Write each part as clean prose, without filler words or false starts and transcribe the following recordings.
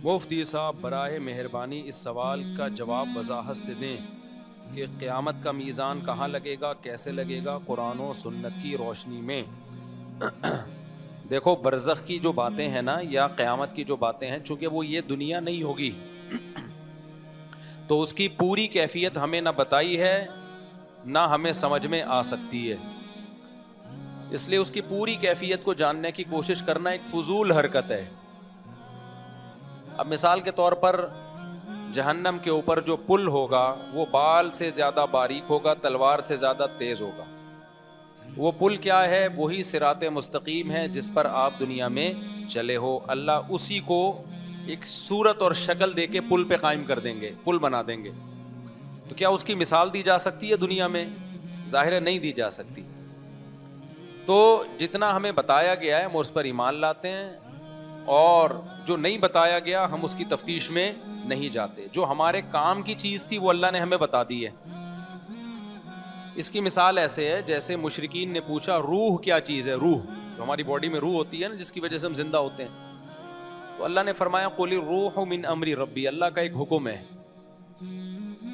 मुफ्ती साहब बराए मेहरबानी इस सवाल का जवाब वजाहत से दें कि क़यामत का मीज़ान कहाँ लगेगा, कैसे लगेगा, कुरान और सुन्नत की रोशनी में। देखो, बरज़ख की जो बातें हैं ना, या क़यामत की जो बातें हैं, चूँकि वो ये दुनिया नहीं होगी तो उसकी पूरी कैफियत हमें ना बताई है, ना हमें समझ में आ सकती है। इसलिए उसकी पूरी कैफियत को जानने की कोशिश करना एक फ़ुज़ूल हरकत है। अब मिसाल के तौर पर जहन्नम के ऊपर जो पुल होगा वो बाल से ज़्यादा बारीक होगा, तलवार से ज़्यादा तेज़ होगा। वो पुल क्या है? वही सिराते मुस्तकीम है जिस पर आप दुनिया में चले हो। अल्लाह उसी को एक सूरत और शक्ल दे के पुल पे कायम कर देंगे, पुल बना देंगे। तो क्या उसकी मिसाल दी जा सकती है दुनिया में? ज़ाहिर है नहीं दी जा सकती। तो जितना हमें बताया गया है हम उस पर ईमान लाते हैं, और जो नहीं बताया गया हम उसकी तफ्तीश में नहीं जाते। जो हमारे काम की चीज़ थी वो अल्लाह ने हमें बता दी है। इसकी मिसाल ऐसे है जैसे मुशरिकीन ने पूछा रूह क्या चीज़ है? रूह, जो हमारी बॉडी में रूह होती है ना, जिसकी वजह से हम जिंदा होते हैं। तो अल्लाह ने फरमाया कुल रूह मिन अमरी रब्बी, अल्लाह का एक हुक्म है।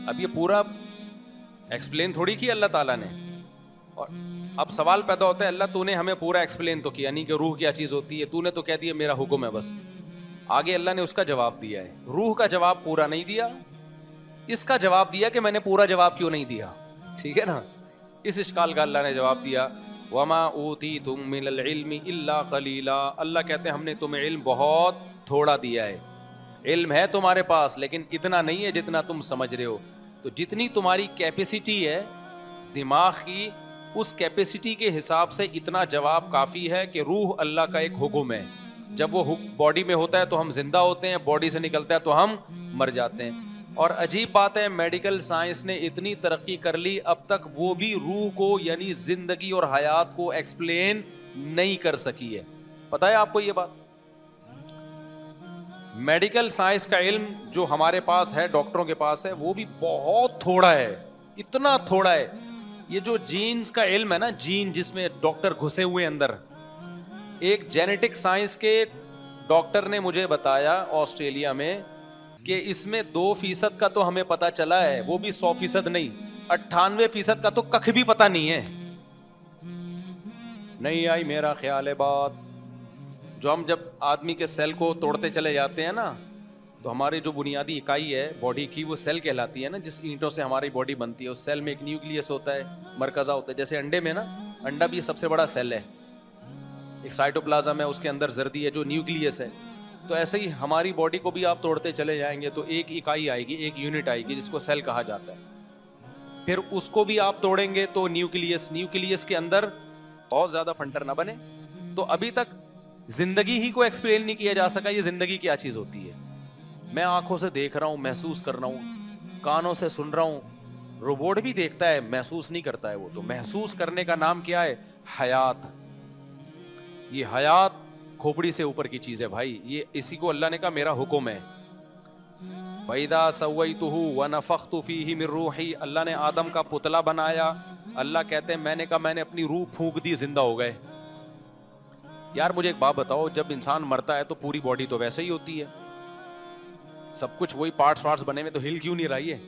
अब ये पूरा एक्सप्लेन थोड़ी किया अल्लाह ताला ने। और अब सवाल पैदा होता है, अल्लाह तूने हमें पूरा एक्सप्लेन तो किया नहीं कि रूह क्या चीज़ होती है, तूने तो कह दिया मेरा हुक्म है बस। आगे अल्लाह ने उसका जवाब दिया है, रूह का जवाब पूरा नहीं दिया, इसका जवाब दिया कि मैंने पूरा जवाब क्यों नहीं दिया। ठीक है ना? इस इश्काल का अल्लाह ने जवाब दिया, वमा ऊती तुम मिनल इल्मी इल्ला कलीला। अल्लाह कहते हैं हमने तुम्हें इल्म बहुत थोड़ा दिया है। इल्म है तुम्हारे पास लेकिन इतना नहीं है जितना तुम समझ रहे हो। तो जितनी तुम्हारी कैपेसिटी है दिमाग की, उस कैपेसिटी के हिसाब से इतना जवाब काफ़ी है कि रूह अल्लाह का एक हुक्म है। जब वो बॉडी में होता है तो हम जिंदा होते हैं, बॉडी से निकलता है तो हम मर जाते हैं। और अजीब बात है, मेडिकल साइंस ने इतनी तरक्की कर ली, अब तक वो भी रूह को यानी जिंदगी और हयात को एक्सप्लेन नहीं कर सकी है। पता है आपको ये बात? मेडिकल साइंस का इल्म जो हमारे पास है, डॉक्टरों के पास है, वो भी बहुत थोड़ा है, इतना थोड़ा है। ये जो जीन्स का इल्म है ना, जीन जिसमें डॉक्टर घुसे हुए अंदर, एक जेनेटिक साइंस के डॉक्टर ने मुझे बताया ऑस्ट्रेलिया में कि इसमें 2% का तो हमें पता चला है, वो भी 100% नहीं, 98% का तो कख भी पता नहीं है। नहीं आई मेरा ख्याल है बात। जो हम जब आदमी के सेल को तोड़ते चले जाते हैं ना, तो हमारी जो बुनियादी इकाई है बॉडी की वो सेल कहलाती है ना, जिस ईंटों से हमारी बॉडी बनती है। उस सेल में एक न्यूक्लियस होता है, मरकज़ा होता है। जैसे अंडे में ना, अंडा भी सबसे बड़ा सेल है, एक साइटोप्लाज्म है, उसके अंदर जर्दी है जो न्यूक्लियस है। तो ऐसे ही हमारी बॉडी को भी आप तोड़ते चले जाएंगे तो एक इकाई आएगी, एक यूनिट आएगी जिसको सेल कहा जाता है। फिर उसको भी आप तोड़ेंगे तो न्यूक्लियस, न्यूक्लियस के अंदर बहुत ज्यादा फंटर ना बने। तो अभी तक जिंदगी ही को एक्सप्लेन नहीं किया जा सका, ये जिंदगी क्या चीज होती है। मैं आंखों से देख रहा हूं, महसूस कर रहा हूं, कानों से सुन रहा हूं, रोबोट भी देखता है, महसूस नहीं करता है। वो तो महसूस करने का नाम क्या है? हयात। ये हयात खोपड़ी से ऊपर की चीज है भाई। ये इसी को अल्लाह ने कहा मेरा हुक्म है। फ़इज़ा सव्वय्तुहु व नफ़ख्तु फ़ीही मिन रूही, अल्लाह ने आदम का पुतला बनाया। अल्लाह कहते हैं मैंने कहा मैंने अपनी रूह फूंक दी, जिंदा हो गए। यार मुझे एक बात बताओ, जब इंसान मरता है तो पूरी बॉडी तो वैसे ही होती है, सब कुछ वही पार्ट्स वार्ट्स बने में, तो हिल क्यों नहीं रही है?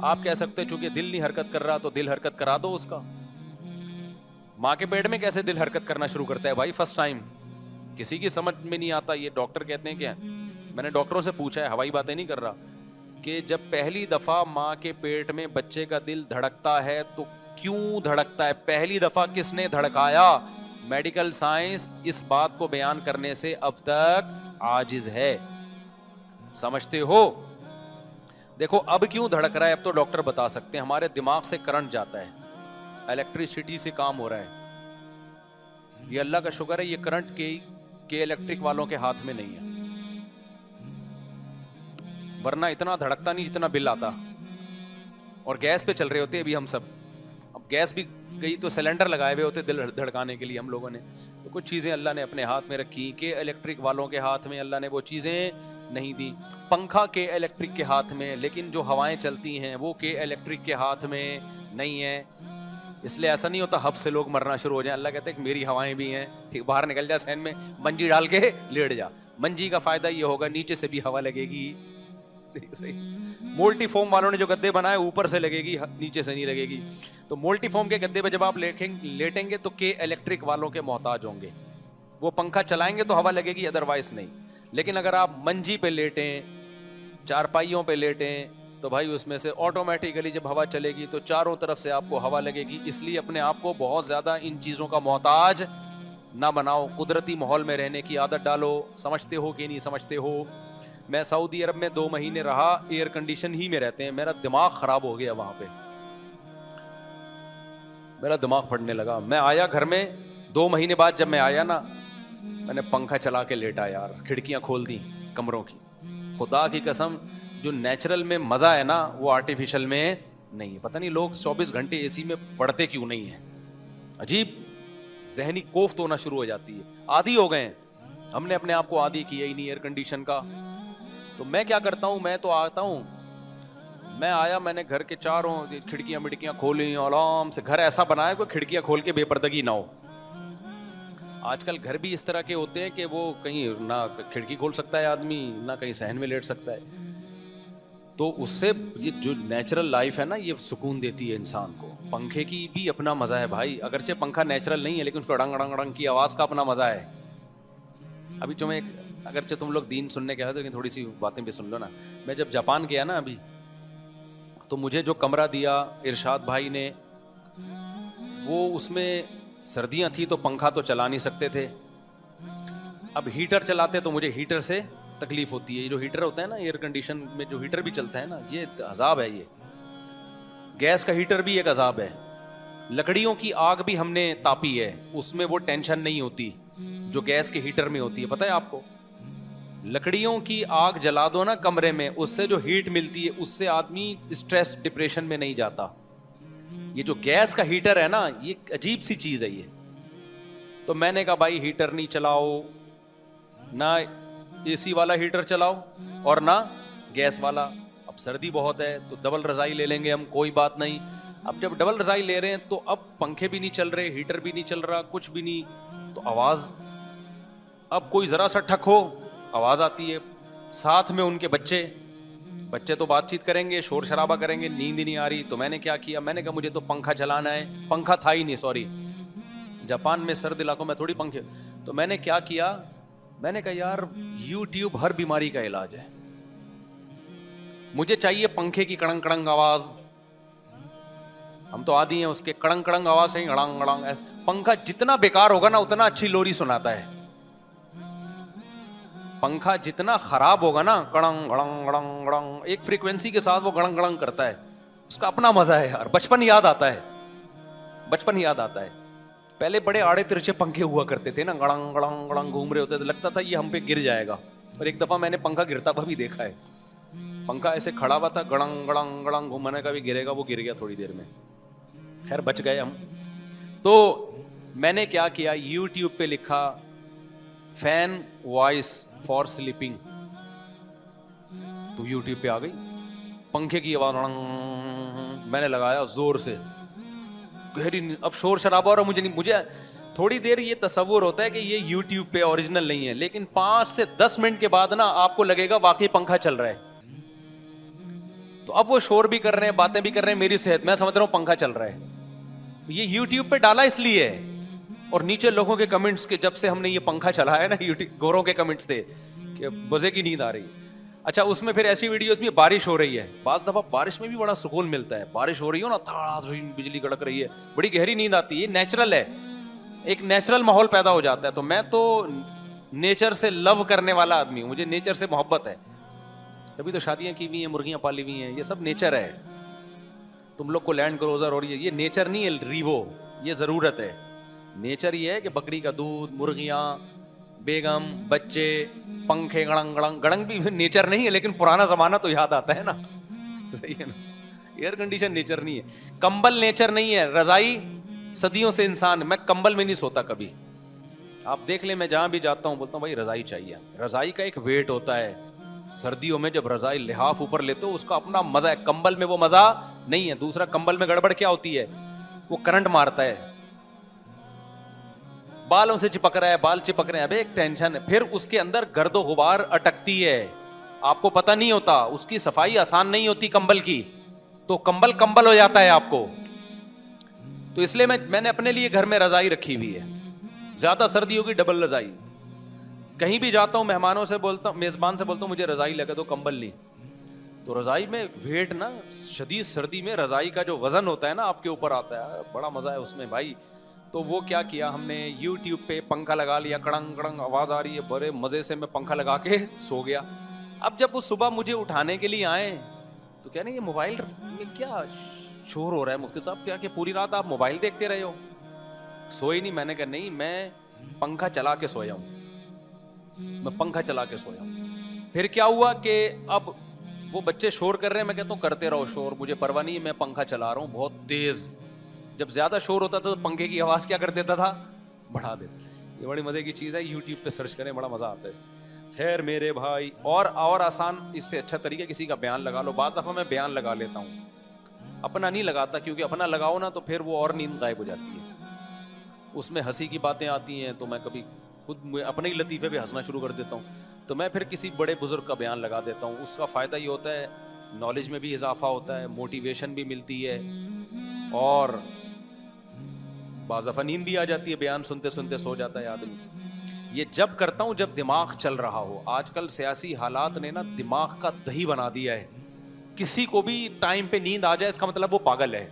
आप कह सकते हैं चूंकि दिल नहीं हरकत कर रहा तो दिल हरकत करा दो उसका। माँ के पेट में कैसे दिल हरकत करना शुरू करता है भाई फर्स्ट टाइम? किसी की समझ में नहीं आता। ये डॉक्टर कहते हैं क्या, मैंने डॉक्टरों से पूछा है, हवाई बातें नहीं कर रहा, कि जब पहली दफा माँ के पेट में बच्चे का दिल धड़कता है तो क्यों धड़कता है, पहली दफा किसने धड़काया? मेडिकल साइंस इस बात को बयान करने से अब तक आजिज है। समझते हो? देखो अब क्यों धड़क रहा है, अब तो डॉक्टर बता सकते हैं। हमारे दिमाग से करंट जाता है, इलेक्ट्रिसिटी से काम हो रहा है। ये अल्लाह का शुक्र है, ये करंट के इलेक्ट्रिक वालों के हाथ में नहीं है, वरना इतना धड़कता नहीं जितना बिल आता। और गैस पे चल रहे होते अभी हम सब। अब गैस भी गई तो सिलेंडर लगाए हुए होते दिल धड़काने के लिए हम लोगों ने। तो कुछ चीज़ें अल्लाह ने अपने हाथ में रखी कि इलेक्ट्रिक वालों के हाथ में अल्लाह ने वो चीज़ें नहीं दी। पंखा के इलेक्ट्रिक के हाथ में, लेकिन जो हवाएं चलती हैं वो के इलेक्ट्रिक के हाथ में नहीं है। इसलिए ऐसा नहीं होता हब से लोग मरना शुरू हो जाए। अल्लाह कहते हैं कि मेरी हवाएं भी हैं, ठीक, बाहर निकल जा सहन में, मंजी डाल के लेट जा, मंजी का फायदा ये होगा नीचे से भी हवा लगेगी। सही सही। मोल्टी फोम वालों ने जो गद्दे बनाए ऊपर से लगेगी, नीचे से नहीं लगेगी। तो मोल्टी फोम के गद्दे पे जब आप लेटेंगे तो के इलेक्ट्रिक वालों के मोहताज होंगे, वो पंखा चलाएंगे तो हवा लगेगी, अदरवाइज नहीं। लेकिन अगर आप मंजी पे लेटें, चारपाइयों पे लेटें, तो भाई उसमें से ऑटोमेटिकली जब हवा चलेगी तो चारों तरफ से आपको हवा लगेगी। इसलिए अपने आप को बहुत ज्यादा इन चीजों का मोहताज ना बनाओ, कुदरती माहौल में रहने की आदत डालो। समझते हो कि नहीं समझते हो? मैं सऊदी अरब में 2 महीने रहा, एयर कंडीशन ही में रहते हैं, मेरा दिमाग खराब हो गया वहां पे, मेरा दिमाग फटने लगा। मैं आया घर में 2 महीने बाद, जब मैं आया ना, मैंने पंखा चला के लेटा यार, खिड़कियां खोल दी कमरों की। खुदा की कसम, जो नेचुरल में मजा है ना वो आर्टिफिशियल में नहीं है। पता नहीं लोग 24 घंटे एसी में पड़ते क्यों नहीं है, अजीब जहनी कोफ्त होना शुरू हो जाती है। आदी हो गए हैं, हमने अपने आप को आदी किया ही नहीं एयर कंडीशन का। तो मैं क्या करता हूं, मैं तो आता हूं, मैं आया, मैंने घर के चारों खिड़कियां मिड़कियां खोली, आराम से घर ऐसा बनाया कोई खिड़कियां खोल के बेपर्दगी ना हो। आजकल घर भी इस तरह के होते हैं कि वो कहीं ना खिड़की खोल सकता है आदमी, ना कहीं सहन में लेट सकता है। तो उससे ये जो नेचुरल लाइफ है ना, ये सुकून देती है इंसान को। पंखे की भी अपना मजा है भाई, अगरचे पंखा नेचुरल नहीं है लेकिन उसको डंग डंग डंग की आवाज का अपना मजा है। अभी जो मैं, अगरचे तुम लोग दीन सुनने के आए थे लेकिन थोड़ी सी बातें भी सुन लो ना। मैं जब जापान गया ना अभी, तो मुझे जो कमरा दिया इरशाद भाई ने, वो उसमें सर्दियां थी तो पंखा तो चला नहीं सकते थे। अब हीटर चलाते तो मुझे हीटर से तकलीफ होती है। ये जो हीटर होता है ना, एयर कंडीशन में जो हीटर भी चलता है ना, ये अजाब है। ये गैस का हीटर भी एक अजाब है। लकड़ियों की आग भी हमने तापी है, उसमें वो टेंशन नहीं होती जो गैस के हीटर में होती है। पता है आपको, लकड़ियों की आग जला दो ना कमरे में, उससे जो हीट मिलती है उससे आदमी स्ट्रेस डिप्रेशन में नहीं जाता। ये जो गैस का हीटर है ना, ये अजीब सी चीज है ये। तो मैंने कहा भाई हीटर नहीं चलाओ, ना एसी वाला हीटर चलाओ और ना गैस वाला। अब सर्दी बहुत है तो डबल रजाई ले लेंगे हम, कोई बात नहीं। अब जब डबल रजाई ले रहे हैं तो अब पंखे भी नहीं चल रहे, हीटर भी नहीं चल रहा, कुछ भी नहीं, तो आवाज, अब कोई जरा सा ठक हो आवाज आती है। साथ में उनके बच्चे तो बातचीत करेंगे, शोर शराबा करेंगे, नींद ही नहीं आ रही। तो मैंने क्या किया, मैंने कहा मुझे तो पंखा चलाना है। पंखा था ही नहीं, सॉरी, जापान में सर्द इलाकों में थोड़ी पंखे। तो मैंने क्या किया, मैंने कहा यार YouTube हर बीमारी का इलाज है, मुझे चाहिए पंखे की कड़ंग कड़ंग आवाज। हम तो आदी हैं उसके कड़ंग कड़ंग आवाज से, गड़ंग गड़ंग ऐसे। पंखा जितना बेकार होगा ना उतना अच्छी लोरी सुनाता है। पंखा जितना खराब होगा ना, कड़ंग गड़ंग गड़ंग गड़ंग, एक फ्रीक्वेंसी के साथ वो गड़ंग गड़ंग करता है, उसका अपना मजा है यार। बचपन याद आता है, बचपन याद आता है। पहले बड़े आड़े तिरछे पंखे हुआ करते थे ना, गड़ंग गड़ंग गड़ंग घूम रहे होते थे, लगता था ये हम पे गिर जाएगा। और एक दफा मैंने पंखा गिरता हुआ भी देखा है। पंखा ऐसे खड़ा हुआ था, गड़ंग गड़ंग गड़ंग घूमने का भी गिरेगा, वो गिर गया थोड़ी देर में, खैर बच गए हम। तो मैंने क्या किया, YouTube पे लिखा फैन वॉइस फॉर स्लीपिंग, तो YouTube पे आ गई पंखे की आवाज, मैंने लगाया जोर से, गहरी। अब शोर शराबा और मुझे थोड़ी देर ये तसव्वुर होता है कि ये YouTube पे ओरिजिनल नहीं है, लेकिन 5 से 10 मिनट के बाद ना आपको लगेगा वाकई पंखा चल रहा है। तो अब वो शोर भी कर रहे हैं, बातें भी कर रहे हैं, मेरी सेहत, मैं समझ रहा हूं पंखा चल रहा है। ये YouTube पे डाला इसलिए है। और नीचे लोगों के कमेंट्स के, जब से हमने ये पंखा चलाया ना, YouTube गोरों के कमेंट्स थे कि मजे की नींद आ रही। अच्छा, उसमें फिर ऐसी वीडियोस में बारिश हो रही है, बाज दफा बारिश में भी बड़ा सुकून मिलता है। बारिश हो रही हो ना, बिजली कड़क रही है, बड़ी गहरी नींद आती है, नेचुरल है, एक नेचुरल माहौल पैदा हो जाता है। तो मैं तो नेचर से लव करने वाला आदमी हूं, मुझे नेचर से मोहब्बत है, तभी तो शादियां की हुई हैं, मुर्गियां पाली हुई हैं, ये सब नेचर है। तुम लोग को लैंड क्रूजर और ये नेचर नहीं है, रीवो, ये जरूरत है। नेचर ये है कि बकरी का दूध, मुर्गियां, बेगम, बच्चे, पंखे, गड़ंग गड़ंग। गड़ंग भी नेचर नहीं है, लेकिन पुराना जमाना तो याद आता है ना, सही है ना। एयर कंडीशन नेचर नहीं है, कंबल नेचर नहीं है, रजाई सदियों से इंसान, मैं कंबल में नहीं सोता कभी। आप देख ले, मैं जहां भी जाता हूं बोलता हूं भाई रजाई चाहिए। रजाई का एक वेट होता है, सर्दियों में जब रजाई लिहाफ ऊपर लेते हो उसका अपना मजा है, कंबल में वो मजा नहीं है। दूसरा, कंबल में गड़बड़ क्या होती है, वो करंट मारता है, बालों से चिपक रहा है, बाल चिपक रहे हैं, अबे एक टेंशन है। फिर उसके अंदर गर्दो गुबार अटकती है, आपको पता नहीं होता, उसकी सफाई आसान नहीं होती कंबल की, तो कंबल कंबल हो जाता है आपको। तो इसलिए मैंने अपने लिए घर में रजाई रखी हुई है, ज्यादा सर्दी होगी डबल रजाई। कहीं भी जाता हूं मेहमानों से बोलता हूं, मेजबान से बोलता हूं मुझे रजाई लगा दो, कंबल नहीं। तो रजाई में वेट ना, शदीद सर्दी में रजाई का जो वजन होता है ना आपके ऊपर आता है, बड़ा मजा है उसमें भाई। तो वो क्या किया हमने, YouTube पे पंखा लगा लिया, कड़ंग कड़ंग आवाज आ रही है, बड़े मजे से मैं पंखा लगा के सो गया। अब जब वो सुबह मुझे उठाने के लिए आए तो क्या नहीं, ये मोबाइल में क्या शोर हो रहा है मुफ्ती साहब, क्या कि पूरी रात आप मोबाइल देखते रहे हो, सोए नहीं? मैंने कहा नहीं, मैं पंखा चला के सोया हूं, मैं पंखा चला के सोया हूं। फिर क्या हुआ कि अब वो बच्चे शोर कर रहे हैं, मैं कहता हूँ करते रहो शोर, मुझे परवाह नहीं है, मैं पंखा चला रहा हूँ बहुत तेज। जब ज्यादा शोर होता था तो पंखे की आवाज क्या कर देता था, बढ़ा देता। ये बड़ी मजे की चीज है, YouTube पे सर्च करें, बड़ा मजा आता है इससे। खैर मेरे भाई, और आसान इससे अच्छा तरीका किसी का बयान लगा लो। बाज़ दफा मैं बयान लगा लेता हूँ, अपना नहीं लगाता, क्योंकि अपना लगाओ ना तो फिर वो और नींद गायब हो जाती है, उसमें हंसी की बातें आती हैं, तो मैं कभी खुद अपने ही लतीफे पे हंसना शुरू कर देता हूँ। तो मैं फिर किसी बड़े बुजुर्ग का बयान लगा देता हूँ। उसका फ़ायदा ये होता है, नॉलेज में भी इजाफा होता है, मोटिवेशन भी मिलती है, और बाज़ दफ़ा नींद भी आ जाती है, बयान सुनते सुनते सो जाता है आदमी। ये जब करता हूँ जब दिमाग चल रहा हो। आजकल सियासी हालात ने ना दिमाग का दही बना दिया है, किसी को भी टाइम पे नींद आ जाए इसका मतलब वो पागल है।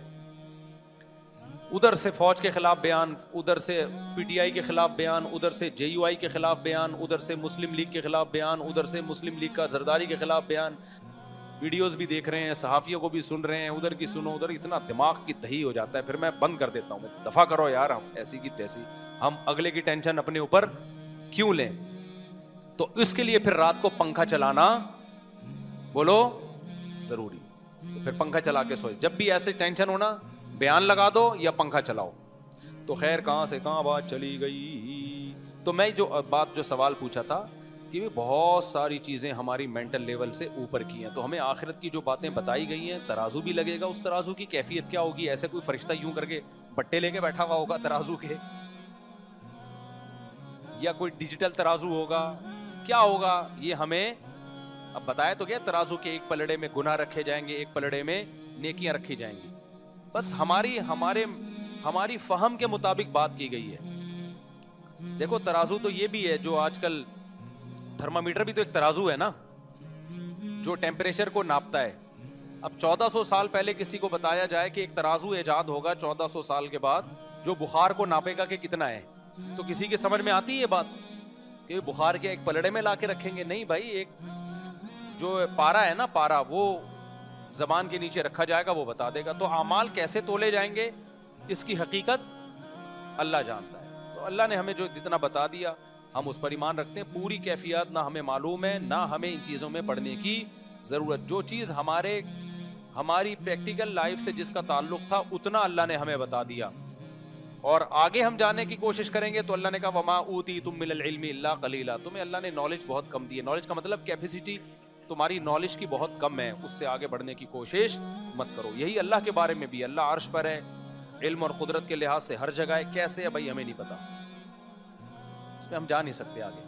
उधर से फौज के खिलाफ बयान, उधर से PTI के खिलाफ बयान, उधर से JUI के खिलाफ बयान, उधर से मुस्लिम लीग के खिलाफ बयान, उधर से मुस्लिम लीग का जरदारी के खिलाफ बयान। वीडियोस भी देख रहे हैं, सहाफ़ियों को भी सुन रहे हैं, उधर की सुनो उधर, इतना दिमाग की दही हो जाता है। फिर मैं बंद कर देता हूँ, दफा करो यार, हम ऐसी की तैसी, हम अगले की टेंशन अपने ऊपर क्यों लें। तो इसके लिए फिर रात को पंखा चलाना बोलो जरूरी। तो फिर पंखा चला के सोए। जब भी ऐसे टेंशन होना, बयान लगा दो या पंखा चलाओ। तो खैर कहां से कहां बात चली गई। तो मैं जो सवाल पूछा था कि बहुत सारी चीजें हमारी मेंटल लेवल से ऊपर की हैं, तो हमें आखिरत की जो बातें बताई गई हैं, तराजू भी लगेगा, उस तराजू की कैफियत क्या होगी, ऐसे कोई फरिश्ता यूं करके बट्टे लेके बैठा हुआ होगा तराजू के, या कोई डिजिटल तराजू होगा, क्या होगा ये हमें अब बताया तो क्या। तराजू के एक पलड़े में गुनाह रखे जाएंगे, एक पलड़े में नेकियां रखी जाएंगी। बस हमारी फहम के मुताबिक बात की गई है। देखो तराजू तो ये भी है, जो आजकल थर्मामीटर भी तो एक तराजू है ना, जो टेम्परेचर को नापता है। अब 1400 साल पहले किसी को बताया जाए कि एक तराजू इजाद होगा 1400 साल के बाद, जो बुखार को नापेगा कि कितना है, तो किसी के समझ में आती है ये बात कि बुखार के एक पलड़े में लाके रखेंगे? नहीं भाई, एक जो पारा है ना, पारा, वो जबान के नीचे रखा जाएगा, वो बता देगा। तो अमाल कैसे तोले जाएंगे इसकी हकीकत अल्लाह जानता है। तो अल्लाह ने हमें जो जितना बता दिया हम उस पर ईमान रखते हैं। पूरी कैफियत ना हमें मालूम है, ना हमें इन चीज़ों में पढ़ने की ज़रूरत। जो चीज़ हमारी प्रैक्टिकल लाइफ से जिसका ताल्लुक था उतना अल्लाह ने हमें बता दिया, और आगे हम जाने की कोशिश करेंगे तो अल्लाह ने कहा वमा ऊती तुम मिनल इल्मी इल्ला कलीला, तुम्हें अल्लाह ने नॉलेज बहुत कम दी है। नॉलेज का मतलब कैपेसिटी तुम्हारी नॉलेज की बहुत कम है, उससे आगे बढ़ने की कोशिश मत करो। यही अल्लाह के बारे में भी, अल्लाह अर्श पर है, इल्म और कुदरत के लिहाज से हर जगह है। कैसे है भाई हमें नहीं पता, इसमें हम जा नहीं सकते आगे।